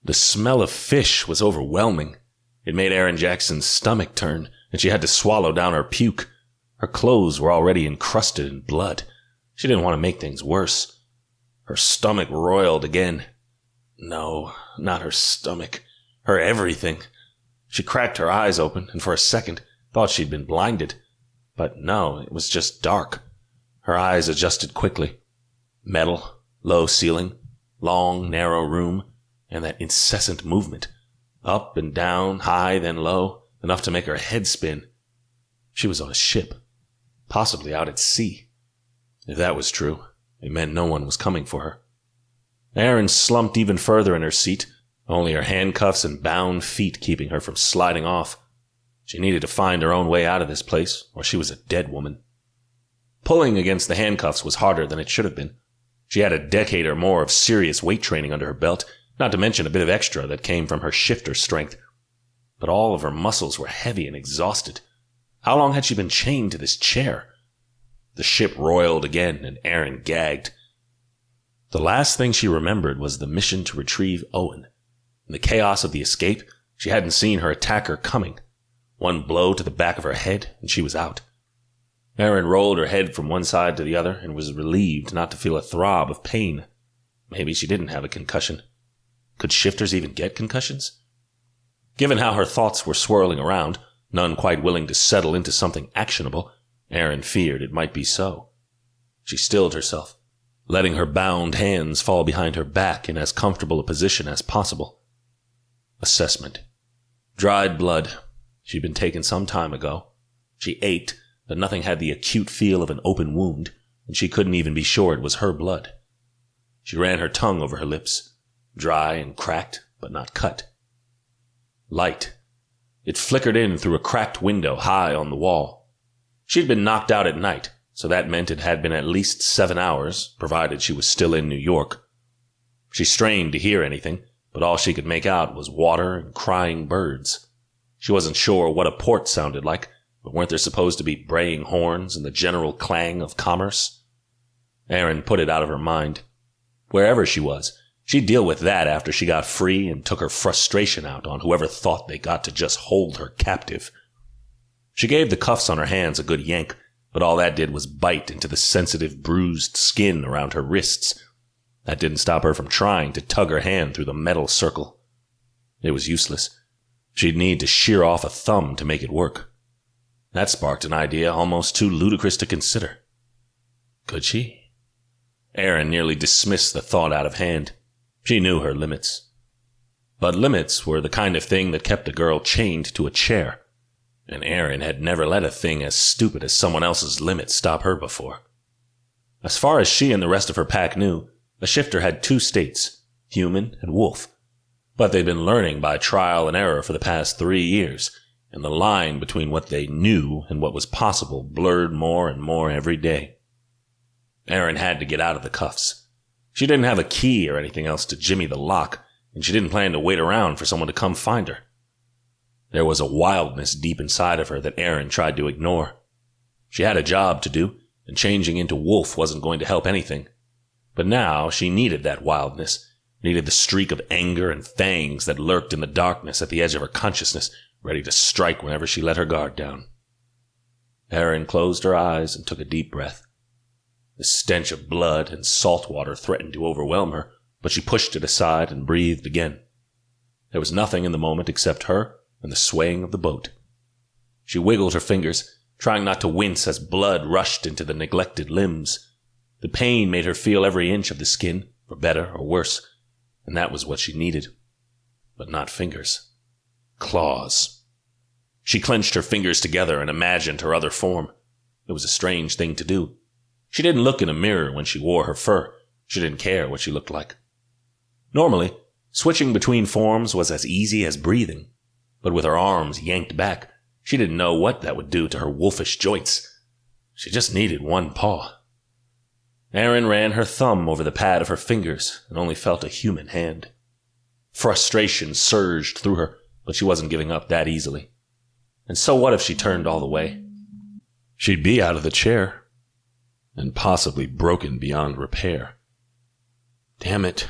The smell of fish was overwhelming. It made Erin Jackson's stomach turn, and she had to swallow down her puke. Her clothes were already encrusted in blood. She didn't want to make things worse. Her stomach roiled again. No, not her stomach. Her everything. She cracked her eyes open, and for a second thought she'd been blinded. But no, it was just dark. Her eyes adjusted quickly. Metal, low ceiling, long, narrow room, and that incessant movement. Up and down, high then low, enough to make her head spin. She was on a ship, possibly out at sea. If that was true, it meant no one was coming for her. Erin slumped even further in her seat, only her handcuffs and bound feet keeping her from sliding off. She needed to find her own way out of this place, or she was a dead woman. Pulling against the handcuffs was harder than it should have been. She had a decade or more of serious weight training under her belt, not to mention a bit of extra that came from her shifter strength. But all of her muscles were heavy and exhausted. How long had she been chained to this chair? The ship roiled again, and Erin gagged. The last thing she remembered was the mission to retrieve Owen. In the chaos of the escape, she hadn't seen her attacker coming. One blow to the back of her head, and she was out. Erin rolled her head from one side to the other and was relieved not to feel a throb of pain. Maybe she didn't have a concussion. Could shifters even get concussions? Given how her thoughts were swirling around, none quite willing to settle into something actionable, Erin feared it might be so. She stilled herself, letting her bound hands fall behind her back in as comfortable a position as possible. Assessment. Dried blood. She'd been taken some time ago. She ached, but nothing had the acute feel of an open wound, and she couldn't even be sure it was her blood. She ran her tongue over her lips, dry and cracked, but not cut. Light. It flickered in through a cracked window high on the wall. She'd been knocked out at night, so that meant it had been at least 7 hours, provided she was still in New York. She strained to hear anything, but all she could make out was water and crying birds. She wasn't sure what a port sounded like, but weren't there supposed to be braying horns and the general clang of commerce? Erin put it out of her mind. Wherever she was, she'd deal with that after she got free and took her frustration out on whoever thought they got to just hold her captive. She gave the cuffs on her hands a good yank, but all that did was bite into the sensitive, bruised skin around her wrists. That didn't stop her from trying to tug her hand through the metal circle. It was useless. She'd need to shear off a thumb to make it work. That sparked an idea almost too ludicrous to consider. Could she? Erin nearly dismissed the thought out of hand. She knew her limits. But limits were the kind of thing that kept a girl chained to a chair, and Erin had never let a thing as stupid as someone else's limits stop her before. As far as she and the rest of her pack knew, a shifter had 2 states, human and wolf. But they'd been learning by trial and error for the past 3 years, and the line between what they knew and what was possible blurred more and more every day. Erin had to get out of the cuffs. She didn't have a key or anything else to jimmy the lock, and she didn't plan to wait around for someone to come find her. There was a wildness deep inside of her that Erin tried to ignore. She had a job to do, and changing into wolf wasn't going to help anything. But now she needed that wildness, needed the streak of anger and fangs that lurked in the darkness at the edge of her consciousness, ready to strike whenever she let her guard down. Erin closed her eyes and took a deep breath. The stench of blood and salt water threatened to overwhelm her, but she pushed it aside and breathed again. There was nothing in the moment except her and the swaying of the boat. She wiggled her fingers, trying not to wince as blood rushed into the neglected limbs. The pain made her feel every inch of the skin, for better or worse, and that was what she needed. But not fingers. Claws. She clenched her fingers together and imagined her other form. It was a strange thing to do. She didn't look in a mirror when she wore her fur. She didn't care what she looked like. Normally, switching between forms was as easy as breathing. But with her arms yanked back, she didn't know what that would do to her wolfish joints. She just needed one paw. Erin ran her thumb over the pad of her fingers and only felt a human hand. Frustration surged through her, but she wasn't giving up that easily. And so what if she turned all the way? She'd be out of the chair, and possibly broken beyond repair. Damn it,